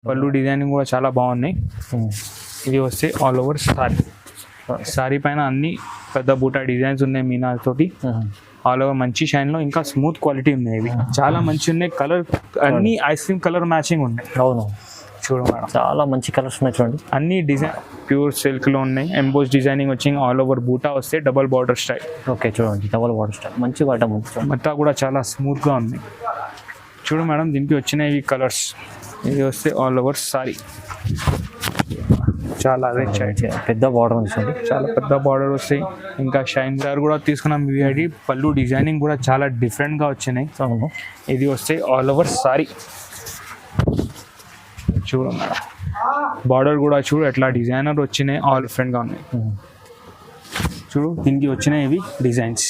పళ్ళు డిజైనింగ్ కూడా చాలా బాగున్నాయి. ఇది వస్తే ఆల్ ఓవర్ సారీ పైన అన్ని పెద్ద బూటా డిజైన్స్ ఉన్నాయి మీనా తోటి. ఆల్ ఓవర్ మంచి షైన్ లో ఇంకా స్మూత్ క్వాలిటీ ఉన్నాయి. ఇవి చాలా మంచి ఉన్నాయి. కలర్ అన్ని ఐస్ క్రీమ్ కలర్ మ్యాచింగ్ ఉన్నాయి. అవును చూడు మేడం, చాలా మంచి కలర్స్ ఉన్నాయి చూడండి. అన్ని డిజైన్ ప్యూర్ సిల్క్ లో ఉన్నాయి. ఎంబోస్ డిజైనింగ్ వచ్చి ఆల్ ఓవర్ బూటా వస్తే డబల్ బార్డర్ స్టైల్. ఓకే చూడండి, డబల్ బార్డర్ స్టైల్ మంచి ఐటమ్ ఉంది. మొత్తం కూడా చాలా స్మూత్ గా ఉంది. చూడు మేడం, దీనికి వచ్చినవి కలర్స్. ఇది వస్తే ఆల్ ఓవర్ సారీ చాలా రిచ్, పెద్ద బార్డర్ ఉంది చూడండి. చాలా పెద్ద బార్డర్ వస్తాయి. ఇంకా షైన్ కలర్ కూడా తీసుకున్నాం. విఐడి పళ్ళు డిజైనింగ్ కూడా చాలా డిఫరెంట్ గా వచ్చినాయి. అవును, ఇది వస్తే ఆల్ ఓవర్ సారీ. చూడు మేడం, బార్డర్ కూడా చూడు ఎట్లా డిజైనర్ వచ్చినాయి. ఆల్ డిఫరెంట్ గా ఉన్నాయి. చూడు దీనికి వచ్చినాయి ఇవి డిజైన్స్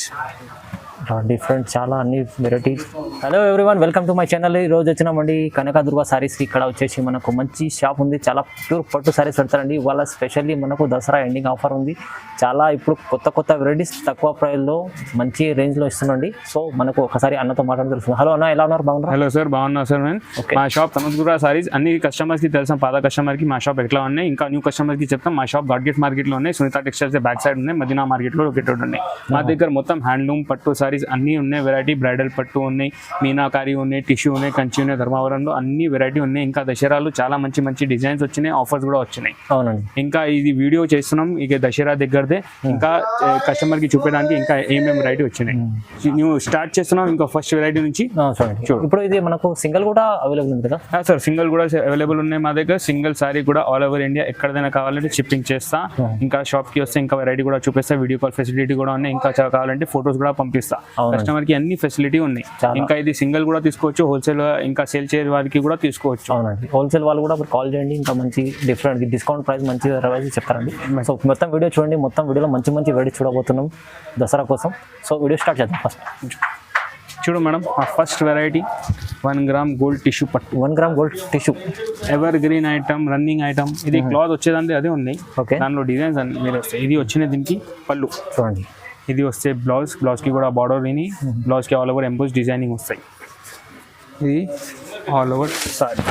డిఫరెంట్, చాలా అన్ని varieties. Hello everyone, welcome to my channel. ఈ రోజు వచ్చినామండి కనకదుర్గ సారీస్కి. ఇక్కడ వచ్చేసి మనకు మంచి షాప్ ఉంది. చాలా ప్యూర్ పట్టు సారీస్ పెడతారండి. ఇవాళ స్పెషల్లీ మనకు దసరా ఎండింగ్ ఆఫర్ ఉంది. చాలా ఇప్పుడు కొత్త వెరైటీస్ తక్కువ ప్రైస్లో మంచి రేంజ్లో ఇస్తున్నాండి. సో మనకు ఒకసారి అన్నతో మాట్లాడి తెలుస్తుంది. హలో అన్న, ఎలా ఉన్నారు? బాగున్నారు? హలో సార్, బాగున్నా సార్. నేను మా షాప్ కనకదుర్గ సారీస్. అన్ని కస్టమర్స్కి తెలుసాం, పాత కస్టమర్కి మా షాప్ ఎట్లా ఉన్నాయి. ఇంకా న్యూ కస్టమర్కి చెప్తాం. మా షాప్ గాడ్గేట్ మార్కెట్లో ఉన్నాయి. సునీత టెక్స్టైల్స్ బ్యాక్ సైడ్ ఉన్నాయి. మదీనా మార్కెట్లో లొకేటెడ్ ఉన్నాయి. మా దగ్గర మొత్తం హ్యాండ్లూమ్ పట్టు సారీస్ అన్నీ ఉన్నాయి. వెరైటీ బ్రైడల్ పట్టు ఉన్నాయి, మీనాకారి ఉన్నాయి, టిష్యూ ఉన్నాయి, కంచి ఉన్నాయి. ధర్మవరంలో అన్ని వెరైటీ ఉన్నాయి. ఇంకా దసరాలు చాలా మంచి డిజైన్స్ వచ్చినాయి. ఆఫర్స్ కూడా వచ్చినాయి. అవునండి. ఇంకా ఇది వీడియో చేస్తున్నాం ఇక దసరా దగ్గరదే. ఇంకా కస్టమర్ కి చూపించడానికి ఇంకా ఏమేమి వెరైటీ వచ్చినాయి నువ్వు స్టార్ట్ చేస్తున్నాం. ఇంకా ఫస్ట్ వెరైటీ నుంచి చూడు. ఇప్పుడు ఇది మనకు సింగిల్ కూడా అవైలబుల్ ఉంది కదా? సార్, సింగిల్ కూడా అవైలబుల్ ఉన్నాయి మా దగ్గర. సింగిల్ సారీ కూడా ఆల్ ఓవర్ ఇండియా ఎక్కడైనా కావాలంటే షిప్పింగ్ చేస్తా. ఇంకా షాప్ కి వస్తే ఇంకా వెరైటీ కూడా చూపిస్తా. వీడియో కాల్ ఫెసిలిటీ కూడా ఉన్నాయి. ఇంకా కావాలంటే ఫొటోస్ కూడా పంపిస్తా. కస్టమర్ కి అన్ని ఫెసిలిటీ ఉన్నాయి. ఇంకా ఇది సింగిల్ కూడా తీసుకోవచ్చు, హోల్సేల్ ఇంకా సేల్ చేసే వారికి కూడా తీసుకోవచ్చు. అవునండి, హోల్సేల్ వాళ్ళు కూడా కాల్ చేయండి. ఇంకా మంచి డిఫరెంట్ డిస్కౌంట్ ప్రైస్ మంచి చెప్తారండి. సో మొత్తం వీడియో చూడండి. మొత్తం వీడియోలో మంచి వెరైటీ చూడబోతున్నాం దసరా కోసం. సో వీడియో స్టార్ట్ చేద్దాం. ఫస్ట్ చూడు మేడం, ఆ first variety 1 gram gold tissue పట్టు. 1 gram gold tissue ever green item, running item. ఇది క్లాత్ వచ్చేదంటే అదే ఉంది. ఓకే, దానిలో డిజైన్స్ అన్ని మీరు వస్తాయి. ఇది వచ్చిన దీనికి పళ్ళు చూడండి. ఇది వస్తే బ్లౌజ్ కి కూడా బార్డర్ విని బ్లౌజ్ కి ఆల్ ఓవర్ ఎంబోస్ డిజైనింగ్ వస్తాయి. ఇది ఆల్ ఓవర్ సారీ.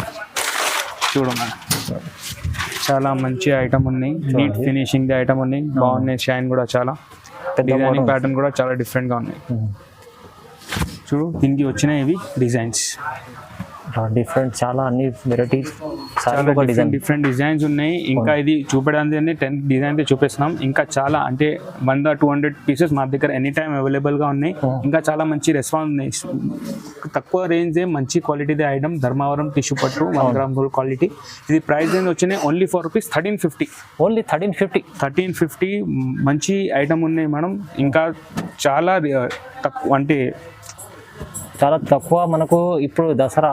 చూడు మేడం, చాలా మంచి ఐటమ్ ఉన్నాయి. నీట్ ఫినిషింగ్ ది ఐటమ్ ఉన్నాయి. బాగున్నాయి. షైన్ కూడా చాలా డిజైనింగ్ ప్యాటర్న్ కూడా చాలా డిఫరెంట్ గా ఉన్నాయి. చూడు దీనికి వచ్చిన ఇవి డిజైన్స్ డిఫరెంట్, చాలా అన్ని వెరైటీస్, డిఫరెంట్ డిజైన్స్ ఉన్నాయి. ఇంకా ఇది చూపడానికి 10 డిజైన్స్ చూపిస్తున్నాం. ఇంకా చాలా అంటే 100-200 పీసెస్ మా దగ్గర ఎనీ టైమ్ అవైలబుల్ గా ఉన్నాయి. ఇంకా చాలా మంచి రెస్పాన్స్ ఉన్నాయి. తక్కువ రేంజ్ మంచి క్వాలిటీ ఐటమ్. ధర్మవరం టిష్యూ పట్టు 1 గ్రామ్ గోల్డ్ క్వాలిటీ. ఇది ప్రైస్ రేంజ్ వచ్చినాయి ఓన్లీ ఫర్ రూపీస్ 1350. ఓన్లీ 1350 మంచి ఐటమ్ ఉన్నాయి మేడం. ఇంకా చాలా తక్కువ అంటే చాలా తక్కువ మనకు ఇప్పుడు Dasara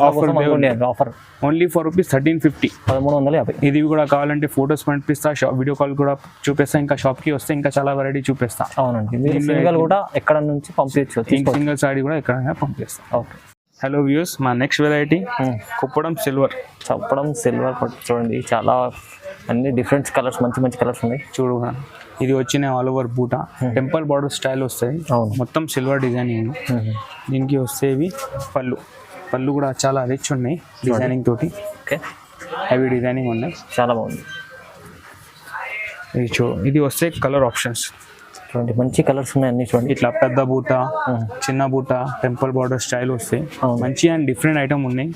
offer only for rupees 1350, 1350. ఇది కూడా కావాలంటే ఫొటోస్ పంపిస్తా, వీడియో కాల్ కూడా చూపిస్తా. ఇంకా షాప్ కి వస్తే ఇంకా చాలా వెరైటీ చూపిస్తా. అవునండి, సింగిల్ కూడా ఎక్కడ నుంచి పంపించచ్చు. సింగిల్ సారీ కూడా ఎక్కడైనా పంపిస్తా. ఓకే. హలో వ్యూస్, మా నెక్స్ట్ వెరైటీ కుప్పడం సిల్వర్ పట్టు చూడండి. చాలా అన్ని డిఫరెంట్ కలర్స్, మంచి కలర్స్ ఉన్నాయి. చూడు, ఇది వచ్చిన ఆల్ ఓవర్ బూటా టెంపుల్ బార్డర్ స్టైల్ వస్తాయి. మొత్తం సిల్వర్ డిజైనింగ్. దీనికి వస్తేవి పళ్ళు కూడా చాలా రిచ్ ఉన్నాయి డిజైనింగ్ తోటి. ఓకే, హెవీ డిజైనింగ్ ఉన్నాయి. చాలా బాగుంది. ఇది ఇది వస్తే కలర్ ఆప్షన్స్ చూడండి, మంచి కలర్స్ ఉన్నాయి అన్ని. చూడండి, ఇట్లా పెద్ద బూట, చిన్న బూట, టెంపుల్ బార్డర్ స్టైల్ వస్తాయి. మంచి అండ్ డిఫరెంట్ ఐటమ్ ఉన్నాయి.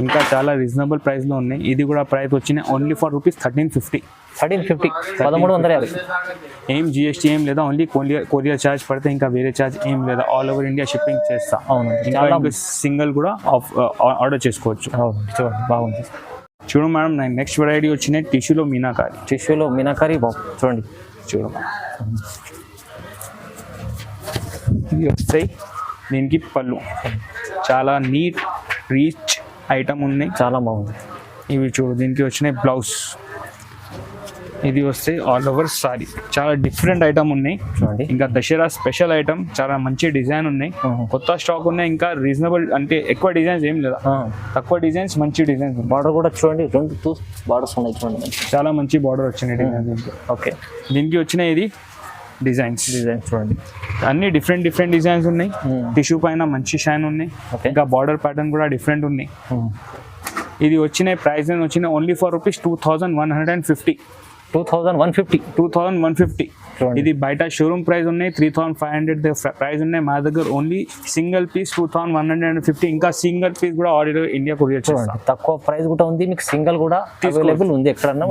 ఇంకా చాలా రీజనబుల్ ప్రైస్ లో ఉన్నాయి. ఇది కూడా ప్రైస్ వచ్చిన ఓన్లీ ఫర్ రూపీస్ 1350. 1350. ఏం జిఎస్టీ ఏం లేదా. ఓన్లీ కొరియర్ ఛార్జ్ పడితే, ఇంకా వేరే ఛార్జ్ ఏం లేదా. ఆల్ ఓవర్ ఇండియా షిప్పింగ్ చేస్తా. ఇంకా సింగిల్ కూడా ఆర్డర్ చేసుకోవచ్చు. చూడండి, బాగుంది. చూడు మేడం, నెక్స్ట్ వెరైటీ వచ్చినాయి టిష్యూలో మీనాకారి. చూడండి ఇది వస్తాయి. దీనికి పళ్ళు చాలా నీట్ రిచ్ ఐటమ్ ఉన్నాయి. చాలా బాగుంది. ఇవి చూడు, దీనికి వచ్చినాయి బ్లౌజ్. ఇది వస్తే ఆల్ ఓవర్ సారీ. చాలా డిఫరెంట్ ఐటమ్ ఉన్నాయి. ఇంకా దసరా స్పెషల్ ఐటమ్. చాలా మంచి డిజైన్ ఉన్నాయి. కొత్త స్టాక్ ఉన్నాయి. ఇంకా రీజనబుల్ అంటే ఎక్కువ డిజైన్స్ ఏం లేదా, తక్కువ డిజైన్స్, మంచి డిజైన్స్. బార్డర్ కూడా చూడండి, 2 బార్డర్స్ ఉన్నాయి చూడండి. చాలా మంచి బార్డర్ వచ్చినాయి డిజైన్స్. ఓకే, దీనికి వచ్చిన ఇది డిజైన్స్ చూడండి. అన్ని డిఫరెంట్ డిజైన్స్ ఉన్నాయి. టిష్యూ పైన మంచి షైన్ ఉన్నాయి. ఇంకా బార్డర్ ప్యాటర్న్ కూడా డిఫరెంట్ ఉన్నాయి. ఇది వచ్చిన ప్రైస్ వచ్చిన ఓన్లీ ఫర్ రూపీస్ 2150. 2150. ఇది బయట షోరూమ్ ప్రైస్ ఉన్నాయి 3500 ప్రైస్ ఉన్నాయి. మా దగ్గర ఓన్లీ సింగిల్ పీస్ 2150. ఇంకా సింగిల్ పీస్ కూడా ఆర్డర్ ఇండియా కొరియర్ చేస్తాం. తక్కువ ప్రైస్ కూడా ఉంది, మీకు సింగిల్ కూడా అవైలబుల్ ఉంది ఎక్కడన్నా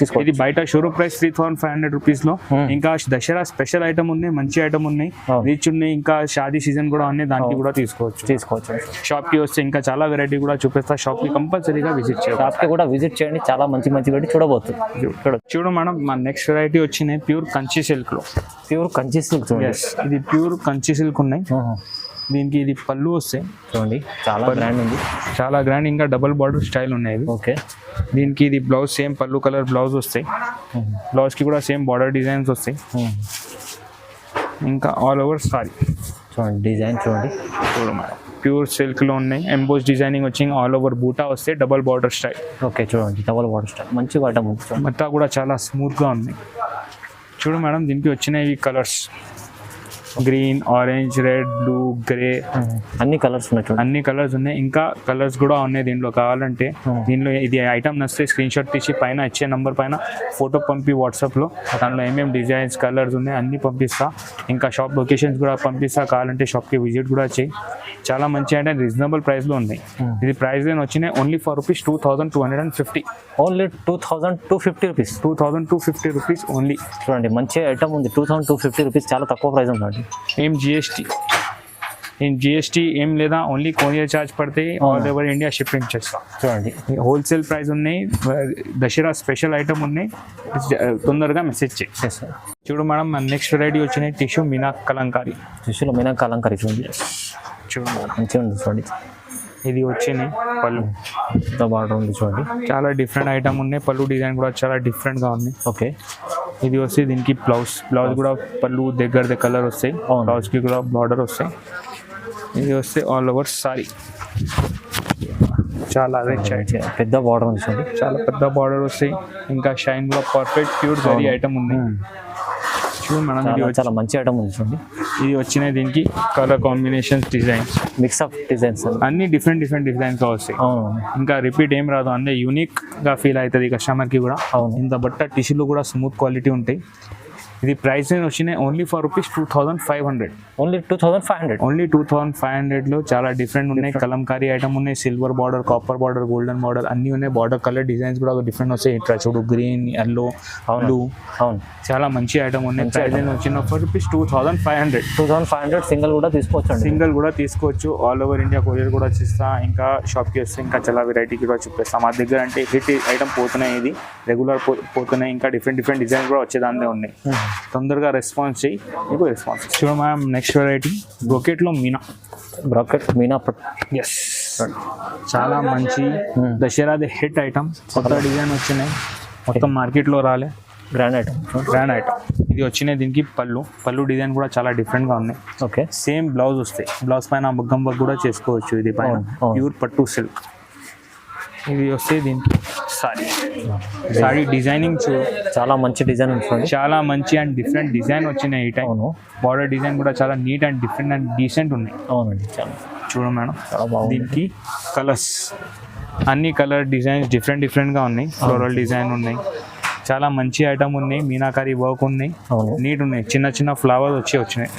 తీసుకోవచ్చు. ఇది బయట షోరూమ్ ప్రైస్ 3500 రూపీస్ లో. ఇంకా దసరా స్పెషల్ ఐటమ్ ఉన్నాయి, మంచి ఐటమ్ ఉన్నాయి, రిచ్ ఉన్నాయి, ఇంకా షాదీ సీజన్ కూడా ఉన్నాయి, దానికి కూడా తీసుకోవచ్చు. షాప్ కి వస్తే ఇంకా చాలా వెరైటీ కూడా చూపిస్తా. షాప్ కి కంపల్సరీగా విజిట్ చేయాలి. షాప్ కి కూడా విజిట్ చేయండి, చాలా మంచి వెరైటీ చూడబోతుంది. చూడు మేడం, మా నెక్స్ట్ వెరైటీ వచ్చినాయి ప్యూర్ కంచి సిల్క్ లో. ప్యూర్ కంచి సిల్క్ ఇది ప్యూర్ కంచి సిల్క్ ఉన్నాయి. దీనికి ఇది పళ్ళు వస్తాయి చూడండి, చాలా గ్రాండ్ ఉంది, చాలా గ్రాండ్. ఇంకా డబుల్ బార్డర్ స్టైల్ ఉన్నాయి. ఓకే, దీనికి ఇది బ్లౌజ్ సేమ్ పళ్ళు కలర్ బ్లౌజ్ వస్తాయి. బ్లౌజ్ కి కూడా సేమ్ బార్డర్ డిజైన్స్ వస్తాయి. ఇంకా ఆల్ ఓవర్ సారీ చూడండి, డిజైన్ చూడండి. చూడు మేడం, ప్యూర్ సిల్క్ లో ఉన్నాయి. ఎంబోస్ డిజైనింగ్ వచ్చి ఆల్ ఓవర్ బూటా వస్తే డబల్ బార్డర్ స్టైల్. ఓకే చూడండి, డబల్ బార్డర్ స్టైల్ మంచి ఐటమ్ ఉంది. మొత్తం కూడా చాలా స్మూత్ గా ఉంది. చూడు మేడం, దీనికి వచ్చినవి colours green, orange, red, blue, grey, అన్ని కలర్స్ ఉన్నాయి. అన్ని కలర్స్ ఉన్నాయి. ఇంకా కలర్స్ కూడా ఉన్నాయి దీంట్లో. కావాలంటే దీనిలో ఇది ఐటమ్ నచ్చితే స్క్రీన్ షాట్ తీసి పైన ఇచ్చే నంబర్ పైన ఫోటో పంపి వాట్సాప్లో దాంట్లో ఏమేమి డిజైన్స్ కలర్స్ ఉన్నాయి అన్నీ పంపిస్తా. ఇంకా షాప్ లొకేషన్స్ కూడా పంపిస్తా. కావాలంటే షాప్కి విజిట్ కూడా చేయి. చాలా మంచి అంటే రీజనబుల్ ప్రైస్లో ఉన్నాయి. ఇది ప్రైస్ వచ్చినాయి only for rupees 2250. Only 2250 rupees. 2250 rupees only. చూడండి, మంచి ఐటమ్ ఉంది. 2250 రూపీస్ చాలా తక్కువ ప్రైస్ ఉందండి. ఏం జిఎస్టీ ఏం లేదా, ఓన్లీ కొరియర్ ఛార్జ్ పడితే ఆల్ ఓవర్ ఇండియా షిప్పింగ్ చేస్తాం. చూడండి, హోల్సేల్ ప్రైస్ ఉన్నాయి. దసరా స్పెషల్ ఐటమ్ ఉన్నాయి, తొందరగా మెసేజ్ చేయి. చూడు మేడం, మన నెక్స్ట్ వెరైటీ వచ్చినాయి టిష్యూ మీనా కలంకారీ. టిష్యూలో మీనా కలంకారీ చూడండి, చూడు మంచిగా ఉంది. చూడండి, ఇది వచ్చినాయి పళ్ళు బార్డర్ ఉంది చూడండి, చాలా డిఫరెంట్ ఐటమ్ ఉన్నాయి. పళ్ళు డిజైన్ కూడా చాలా డిఫరెంట్గా ఉంది. ఓకే, ఇది వస్తే దీనికి బ్లౌజ్ కూడా పళ్ళు దగ్గర కలర్ వస్తాయి. బ్లౌజ్కి కూడా బార్డర్ వస్తాయి. ఇది వస్తే ఆల్ ఓవర్ సారీ చాలా పెద్ద బార్డర్ ఉంది చూడండి, చాలా పెద్ద బార్డర్ వస్తాయి. ఇంకా షైన్ కూడా పర్ఫెక్ట్ ప్యూర్ జరీ ఐటమ్ ఉంది. చూడు మేడం, చాలా మంచి ఐటమ్ ఉంది చూడండి. ఇది వచ్చినాయి దీనికి colour combinations, designs, mix of designs అన్ని డిఫరెంట్ డిజైన్స్ వస్తాయి. ఇంకా రిపీట్ ఏం రాదు, అన్నీ యూనిక్ గా ఫీల్ అవుతుంది కస్టమర్ కి కూడా. ఇంత బట్ట టిష్యూలు కూడా స్మూత్ క్వాలిటీ ఉంటాయి. ఇది ప్రైస్ వచ్చినాయి only for rupees 2500. Only 2500. Only 2500లో చాలా డిఫరెంట్ ఉన్నాయి. కలంకారీ ఐటమ్ ఉన్నాయి, silver border, copper border, golden border అన్నీ ఉన్నాయి. బార్డర్ కలర్ డిజైన్స్ కూడా డిఫరెంట్ వస్తాయి. ఇట్లా చూడు, గ్రీన్, ఎల్లో, బ్లూ, చాలా మంచి ఐటమ్ ఉన్నాయి. ప్రైస్ వచ్చిన ఫర్ రూపీస్ 2500. 2500 సింగిల్ కూడా తీసుకోవచ్చు. ఆల్ ఓవర్ ఇండియా కొరియర్ కూడా చేస్తా. ఇంకా షాప్కి వస్తే ఇంకా చాలా వెరైటీ కూడా చూపిస్తాం. మా దగ్గర అంటే హిట్ ఐటమ్ పోతున్నాయి, ఇది రెగ్యులర్ పోతున్నాయి. ఇంకా డిఫరెంట్ డిజైన్స్ కూడా వచ్చేదాన్నే ఉన్నాయి. తొందరగా రెస్పాన్స్ చేయి, మీకు రెస్పాన్స్. చూడ మ్యామ్, నెక్స్ట్ వెరైటీ బ్రోకెట్లో మీనా. ఎస్, చాలా మంచి దసరాది హిట్ ఐటమ్. కొత్త డిజైన్ వచ్చినాయి, మొత్తం మార్కెట్లో రాలే. Grand item. ఇది వచ్చినాయి దీనికి పళ్ళు డిజైన్ కూడా చాలా డిఫరెంట్గా ఉన్నాయి. ఓకే, సేమ్ బ్లౌజ్ వస్తాయి. బ్లౌజ్ పైన మగ్గం వర్క్ కూడా చేసుకోవచ్చు. ఇది పైన ప్యూర్ పట్టు సిల్క్. ఇది వస్తే దీనికి సారీ డిజైనింగ్ చాలా మంచి డిజైన్ ఉంటుంది. చాలా మంచి అండ్ డిఫరెంట్ డిజైన్ వచ్చినాయి. ఈ టైం బార్డర్ డిజైన్ కూడా చాలా neat and different and decent ఉన్నాయి. అవునండి, చాలా చూడ మేడం, దీనికి కలర్స్ అన్ని కలర్ డిజైన్స్ డిఫరెంట్గా ఉన్నాయి. ఫ్లోరల్ డిజైన్ ఉన్నాయి, చాలా మంచి ఐటమ్ ఉన్నాయి. మీనాకారీ వర్క్ ఉన్నాయి, నీట్ ఉన్నాయి. చిన్న ఫ్లవర్స్ వచ్చినాయి.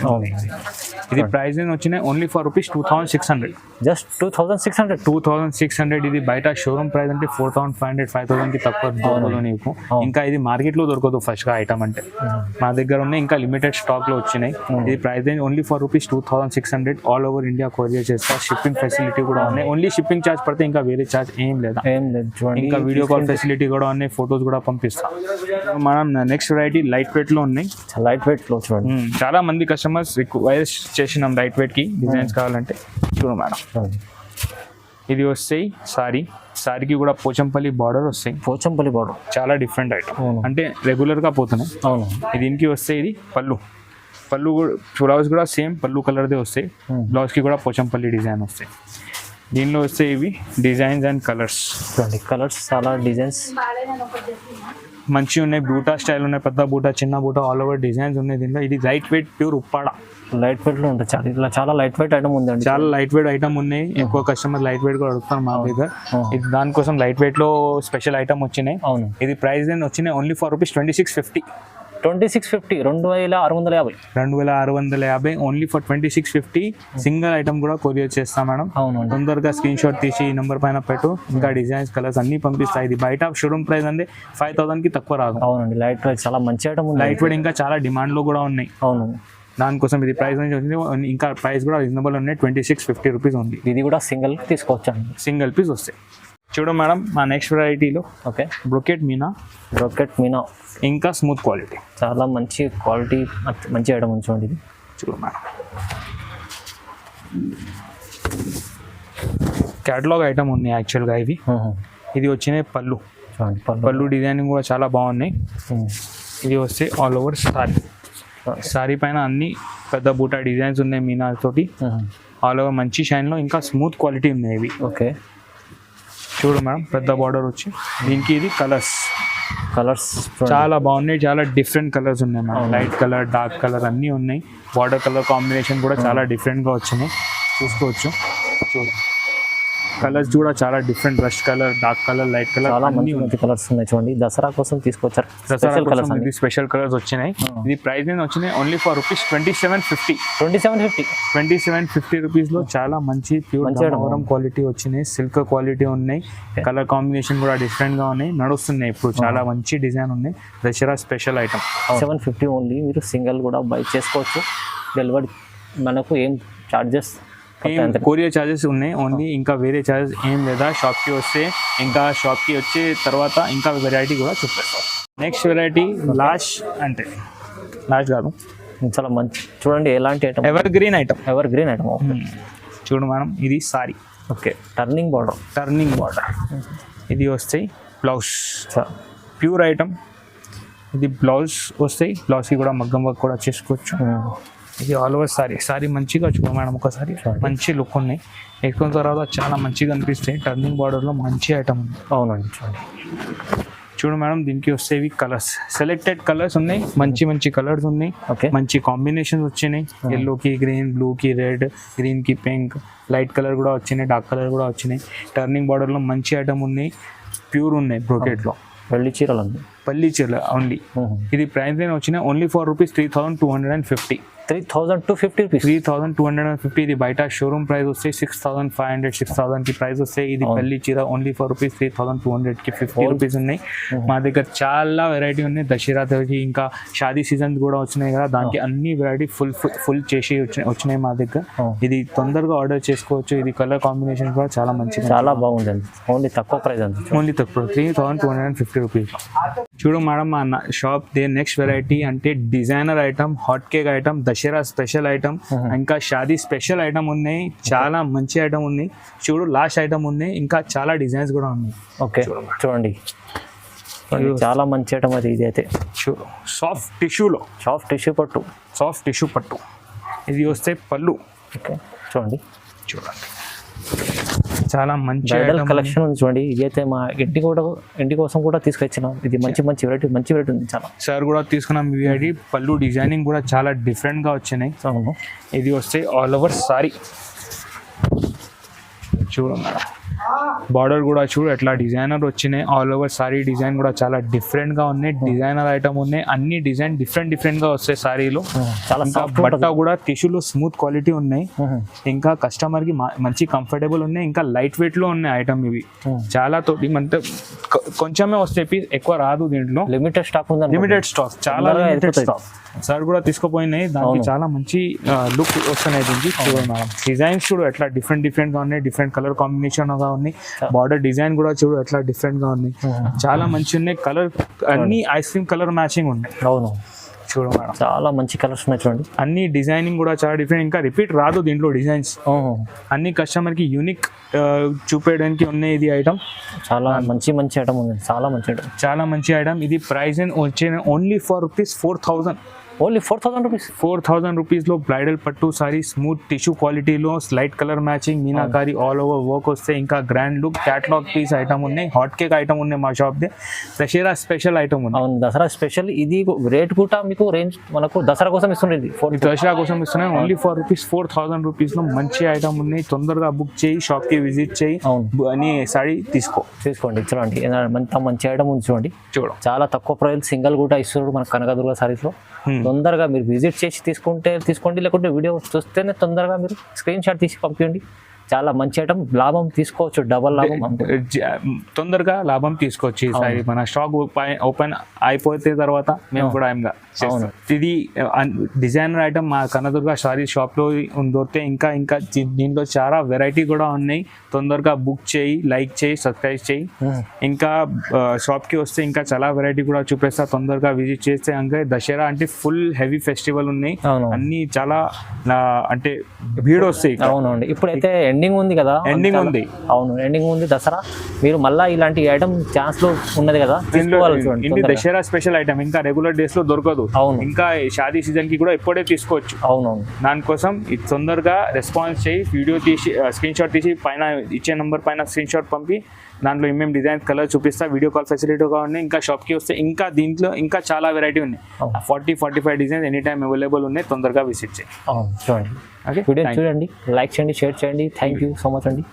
ఇది ప్రైస్ వచ్చినాయి ఓన్లీ ఫర్ రూపీస్ 2600. జస్ట్ 2600. ఇది బయట షోరూమ్ ప్రైస్ అంటే 4500, 5000కి తక్కువ దొరకదు నీకు. ఇంకా ఇది మార్కెట్లో దొరకదు ఫస్ట్ గా ఐటమ్ అంటే. మా దగ్గర ఉన్నాయి, ఇంకా లిమిటెడ్ స్టాక్ లో వచ్చినాయి. ఇది price only for rupees 2600. All over India courier చేస్తా. షిప్పింగ్ ఫెసిలిటీ కూడా ఉన్నాయి. ఓన్లీ షిప్పింగ్ ఛార్జ్ పడితే, ఇంకా వేరే ఛార్జ్ ఏం లేదు. ఇంకా వీడియో కాల్ ఫెసిలిటీ కూడా ఉన్నాయి, ఫొటోస్ కూడా పంపిస్తాం. మనం నెక్స్ట్ వెరైటీ లైట్ వెయిట్ లో ఉన్నాయి. లైట్ వెయిట్ లో చూడండి, చాలా మంది కస్టమర్స్ రిక్వైర్ చేసినాం లైట్ వెయిట్ కి డిజైన్స్ కావాలంటే. చూడు మేడం, ఇది వస్తాయి సారీకి కూడా పోచంపల్లి బార్డర్ వస్తాయి. చాలా డిఫరెంట్ ఐటమ్, అంటే రెగ్యులర్ గా పోతున్నాయి. దీనికి వస్తాయి. ఇది పళ్ళు బ్లౌజ్ కూడా సేమ్ పళ్ళు కలర్దే వస్తాయి. బ్లౌజ్ కి కూడా పోచంపల్లి డిజైన్ వస్తాయి. దీనిలో వస్తే ఇవి డిజైన్స్ అండ్ కలర్స్ చూడండి కలర్స్ చాలా డిజైన్స్ మంచిగా ఉన్నాయి. బూటా స్టైల్ ఉన్నాయి, పెద్ద బూటా, చిన్న బూటా, ఆల్ ఓవర్ డిజైన్స్ ఉన్నాయి దీనిలో. ఇది light weight pure Uppada, light weight లో ఉంటుంది. చాలా ఇట్లా చాలా లైట్ వెయిట్ ఐటమ్ ఉందండి. చాలా లైట్ వెయిట్ ఐటమ్ ఉన్నాయి. ఎక్కువ కస్టమర్ లైట్ వెయిట్ కూడా అడుగుతారు మా దగ్గర. ఇది దానికోసం లైట్ వెయిట్ లో స్పెషల్ ఐటమ్ వచ్చినాయి. అవును, ఇది ప్రైస్ వచ్చినాయి only for rupees 2650. 2650, 2650, 2650 only for 2650. Single item కూడా కొరియర్ చేస్తాం మేడం. అవును, తొందరగా స్క్రీన్ షాట్ తీసి ఈ నెంబర్ పైన పెట్టు, ఇంకా డిజైన్స్ కలర్స్ అన్ని పంపిస్తాయి. ఇది బయట షోరూమ్ ప్రైస్ అంటే 5000 కి తక్కువ రాదు. అవునండి, లైట్ వెయిట్ చాలా మంచి ఐటమ్ ఉంది. లైట్ వెయిట్ ఇంకా చాలా డిమాండ్ లో కూడా ఉన్నాయి. అవును, దానికోసం ఇది ప్రైస్ నుంచి వచ్చింది. ఇంకా ప్రైస్ కూడా రీజనబుల్ ఉన్నాయి, 2650 రూపీస్ ఉంది. ఇది కూడా సింగిల్ తీసుకోవచ్చండి, సింగిల్ పీస్ వస్తాయి. చూడు మేడం, మా నెక్స్ట్ వెరైటీలో okay brocade Meena, brocade Meena ఇంకా స్మూత్ క్వాలిటీ, చాలా మంచి క్వాలిటీ, మంచి ఐటమ్ ఉంచండి. ఇది చూడు మేడం, క్యాటలాగ్ ఐటమ్ ఉన్నాయి యాక్చువల్గా ఇవి. ఇది వచ్చినాయి పళ్ళు, చూడండి పళ్ళు డిజైనింగ్ కూడా చాలా బాగున్నాయి. ఇది వస్తే ఆల్ ఓవర్ సారీ పైన అన్ని పెద్ద బూటా డిజైన్స్ ఉన్నాయి మీనా తోటి. ఆల్ ఓవర్ మంచి షైన్లో ఇంకా స్మూత్ క్వాలిటీ ఉన్నాయి ఇవి. ఓకే, చూడు మేడం, పెద్ద బార్డర్ వచ్చి దీనికి ఇది కలర్స్ చాలా బాగున్నాయి. చాలా డిఫరెంట్ కలర్స్ ఉన్నాయి madam. Light colour, dark colour అన్నీ ఉన్నాయి. బార్డర్ కలర్ కాంబినేషన్ కూడా చాలా డిఫరెంట్గా వచ్చినాయి, చూసుకోవచ్చు. చూడు కలర్స్ కూడా చాలా different, rush colour, dark colour, light colour, చాలా మంచి కలర్స్ ఉన్నాయి. చూడండి, దసరా కోసం తీసుకొచ్చారు. దసరా కోసం ఇది స్పెషల్ కలర్స్ వచ్చినాయి. ఇది ప్రైస్ వచ్చినాయి ఓన్లీ ఫర్ రూపీస్ 2750. 2750 రూపీస్ లో చాలా మంచి ప్యూర్ ధర్మవరం క్వాలిటీ వచ్చినాయి. సిల్క్ క్వాలిటీ ఉన్నాయి. కలర్ కాంబినేషన్ కూడా డిఫరెంట్ గా ఉన్నాయి, నడుస్తున్నాయి ఇప్పుడు. చాలా మంచి డిజైన్ ఉన్నాయి. Dasara special item 750 only. మీరు సింగిల్ కూడా బై చేసుకోవచ్చు. డెలివరీ మనకు ఏం చార్జెస్, కొరియర్ ఛార్జెస్ ఉన్నాయి ఓన్లీ, ఇంకా వేరే ఛార్జెస్ ఏం లేదా. షాప్కి వస్తే ఇంకా షాప్కి వచ్చే తర్వాత ఇంకా వెరైటీ కూడా చూపిస్తాం. నెక్స్ట్ వెరైటీ లాస్ట్ అంటే లాస్ట్ కాదు, చాలా మంచి చూడండి. ఎలాంటి item? Ever green item. Ever green item. చూడు మేడం, ఇది సారీ. Okay, turning border. ఇది వస్తాయి బ్లౌజ్, ప్యూర్ ఐటమ్. ఇది బ్లౌజ్ వస్తాయి. బ్లౌజ్కి కూడా మగ్గం వర్క్ కూడా చేసుకోవచ్చు. ఇది ఆల్ ఓవర్ సారీ మంచిగా చూడ మేడం, ఒకసారి మంచి లుక్ ఉన్నాయి. ఎక్కువ తర్వాత చాలా మంచిగా అనిపిస్తాయి. టర్నింగ్ బార్డర్లో మంచి ఐటమ్ ఉంది. అవునండి, చూడు మేడం, దీనికి వస్తేవి కలర్స్, సెలెక్టెడ్ కలర్స్ ఉన్నాయి. మంచి కలర్స్ ఉన్నాయి. మంచి కాంబినేషన్స్ వచ్చినాయి. ఎల్లోకి గ్రీన్, బ్లూకి రెడ్, గ్రీన్కి పింక్, లైట్ కలర్ కూడా వచ్చినాయి, డార్క్ కలర్ కూడా వచ్చినాయి. టర్నింగ్ బార్డర్లో మంచి ఐటమ్ ఉన్నాయి, ప్యూర్ ఉన్నాయి. బ్రోకెట్లో పల్లి చీరలు ఓన్లీ. ఇది ప్రైస్ వచ్చినాయి ఓన్లీ ఫర్ రూపీస్ 3250. 3250 రూపీస్. 3250. ఇది బయట షోరూమ్ ప్రైస్ వస్తే 6500, 6000 కి ప్రైస్ వస్తాయి. ఇది పల్లి చీర ఓన్లీ ఫర్ రూపీస్ 3200 కి 50 రూపీస్ ఉన్నాయి. మా దగ్గర చాలా వెరైటీ ఉన్నాయి. దసరాకి ఇంకా షాదీ సీజన్ కూడా వచ్చినాయి కదా, దానికి అన్ని వెరైటీ ఫుల్ చేసి వచ్చినాయి మా దగ్గర. ఇది తొందరగా ఆర్డర్ చేసుకోవచ్చు. ఇది కలర్ కాంబినేషన్ కూడా చాలా మంచిది, చాలా బాగుంది. ఓన్లీ తక్కువ ప్రైస్ అండి, ఓన్లీ తక్కువ 3250 రూపీస్. చూడు మేడం, మా షాప్ నెక్స్ట్ వెరైటీ అంటే designer item, hot cake item, Dasara special item, ఇంకా షాదీ స్పెషల్ ఐటమ్ ఉన్నాయి. చాలా మంచి ఐటమ్ ఉన్నాయి. చూడు, లాస్ట్ ఐటమ్ ఉన్నాయి. ఇంకా చాలా డిజైన్స్ కూడా ఉన్నాయి. ఓకే, చూడండి, చాలా మంచి ఐటమ్ అది. ఇది అయితే చూడు, సాఫ్ట్ టిష్యూ పట్టు. ఇది వస్తే పళ్ళు. ఓకే, చూడండి చాలా మంచి కలెక్షన్ ఉంది. చూడండి, ఇది అయితే మా ఇంటి కోసం కూడా తీసుకొచ్చినాం. ఇది మంచి వెరైటీ ఉంది. చాలా సార్ కూడా తీసుకున్నాం. ఇవి పళ్ళు డిజైనింగ్ కూడా చాలా డిఫరెంట్ గా వచ్చినాయి. అవును, ఇది వస్తే ఆల్ ఓవర్ సారీ. చూడు మేడం, బార్డర్ కూడా చూడు ఎట్లా డిజైనర్ వచ్చినాయి. ఆల్ ఓవర్ సారీ డిజైన్ కూడా చాలా డిఫరెంట్ గా ఉన్నాయి. డిజైనర్ ఐటమ్ ఉన్నాయి. అన్ని డిజైన్ డిఫరెంట్ గా వస్తాయి సారీలో. చాలా బట్ట కూడా టిష్యూలో స్మూత్ క్వాలిటీ ఉన్నాయి. ఇంకా కస్టమర్ కి మంచి కంఫర్టబుల్ ఉన్నాయి. ఇంకా లైట్ వెయిట్ లో ఉన్నాయి ఐటమ్. ఇవి చాలా తోటి అంటే కొంచెమే వస్తాయి, పీస్ ఎక్కువ రాదు. దీంట్లో లిమిటెడ్ స్టాక్, చాలా లిమిటెడ్ స్టాక్. సార్ కూడా తీసుకుపోయినాయి. దానికి చాలా మంచి లుక్ వస్తున్నాయి. దీనికి చూడండి మేడం, డిజైన్స్ చూడు ఎట్లా డిఫరెంట్ గా ఉన్నాయి. డిఫరెంట్ కలర్ కాంబినేషన్ గా ఉన్నాయి. బార్డర్ డిజైన్ కూడా చూడు ఎట్లా డిఫరెంట్ గా ఉన్నాయి. చాలా మంచి ఉన్నాయి. కలర్ అన్ని ఐస్ క్రీమ్ కలర్ మ్యాచింగ్ ఉన్నాయి. అవును, చూడు మేడం, చాలా మంచి కలర్స్ ఉన్నాయి. చూడండి, అన్ని డిజైనింగ్ కూడా చాలా డిఫరెంట్. ఇంకా రిపీట్ రాదు దీంట్లో డిజైన్స్. అన్ని కస్టమర్ కి యూనిక్ చూపేయడానికి ఉన్నాయి. ఇది ఐటమ్ చాలా మంచి ఐటమ్ ఉంది. చాలా మంచి ఐటమ్. ఇది ప్రైస్ వచ్చే only for rupees 4000. Only 4,000 rupees. 4,000 రూపీస్లో బ్రైడల్ పట్టు సారీ స్మూత్ టిష్యూ క్వాలిటీలో లైట్ కలర్ మ్యాచింగ్ మీనాకారి ఆల్ ఓవర్ వర్క్ వస్తే ఇంకా grand look catalogue piece item ఉన్నాయి, హాట్ కేక్ ఐటమ్ ఉన్నాయి మా షాప్ దే, దసరా స్పెషల్ ఐటమ్ ఉంది. అవును, దసరా స్పెషల్. ఇది రేట్ కూడా మీకు రేంజ్ మనకు దసరా కోసం ఇస్తుండేది, దసరా కోసం ఇస్తున్నాయి. ఓన్లీ రూపీస్ 4,000 రూపీస్లో మంచి ఐటమ్ ఉన్నాయి. తొందరగా బుక్ చేయి, షాప్కి విజిట్ చేయి అని సారీ తీసుకోండి. చూడండి మంచి ఐటమ్ ఉంది చూడండి. చాలా తక్కువ ప్రైస్ సింగిల్ కూడా ఇస్తున్నారు మన కనకదుర్గ సారీస్ లో. తొందరగా మీరు విజిట్ చేసి తీసుకోండి, లేకుంటే వీడియో చూస్తేనే తొందరగా మీరు స్క్రీన్ షాట్ తీసి పంపించండి. చాలా మంచి ఐటమ్, లాభం తీసుకోవచ్చు, డబల్ లాభం, తొందరగా లాభం తీసుకోవచ్చు. ఈసారి మన స్టాక్ ఓపెన్ అయిపోతే తర్వాత మేము కూడా ఇది డిజైనర్ ఐటమ్ మా కనదుర్గ సారీ షాప్ లో దొరికితే ఇంకా దీంట్లో చాలా వెరైటీ కూడా ఉన్నాయి. తొందరగా బుక్ చేయి, లైక్ చేయి, సబ్స్క్రైబ్ చేయి. ఇంకా షాప్ కి వస్తే ఇంకా చాలా వెరైటీ కూడా చూపిస్తా. తొందరగా విజిట్ చేస్తే ఇంకా దసరా అంటే ఫుల్ హెవీ ఫెస్టివల్ ఉన్నాయి, అన్ని చాలా అంటే భీడ్ వస్తాయి. అవునండి, ఇప్పుడైతే ఎండింగ్ ఉంది కదా, ఎండింగ్ ఉంది. అవును, ఎండింగ్ ఉంది దసరా. మీరు మళ్ళీ ఇలాంటి ఐటమ్ ఛాన్స్ లో ఉన్నది కదా, దసరా స్పెషల్ ఐటమ్ ఇంకా రెగ్యులర్ డేస్ లో దొరకదు. అవును, ఇంకా షాదీ సీజన్ కి కూడా ఇప్పుడే తీసుకోవచ్చు. అవునవును, దానికోసం ఇది తొందరగా రెస్పాన్స్ చేయి, వీడియో తీసి స్క్రీన్ షాట్ తీసి పైన ఇచ్చే నెంబర్ పైన స్క్రీన్ షాట్ పంపి దాంట్లో ఏమేమి డిజైన్ కలర్ చూపిస్తా, వీడియో కాల్ ఫెసిలిటీగా ఉన్నాయి. ఇంకా షాప్కి వస్తే ఇంకా దీంట్లో ఇంకా చాలా వెరైటీ ఉన్నాయి. 40-45 డిజైన్స్ ఎనీ టైమ్ అవైలబుల్ ఉన్నాయి. తొందరగా విజిట్ చేయి. చూడండి, వీడియో చూడండి, లైక్ చేయండి, షేర్ చేయండి. థ్యాంక్ యూ సో మచ్ అండి.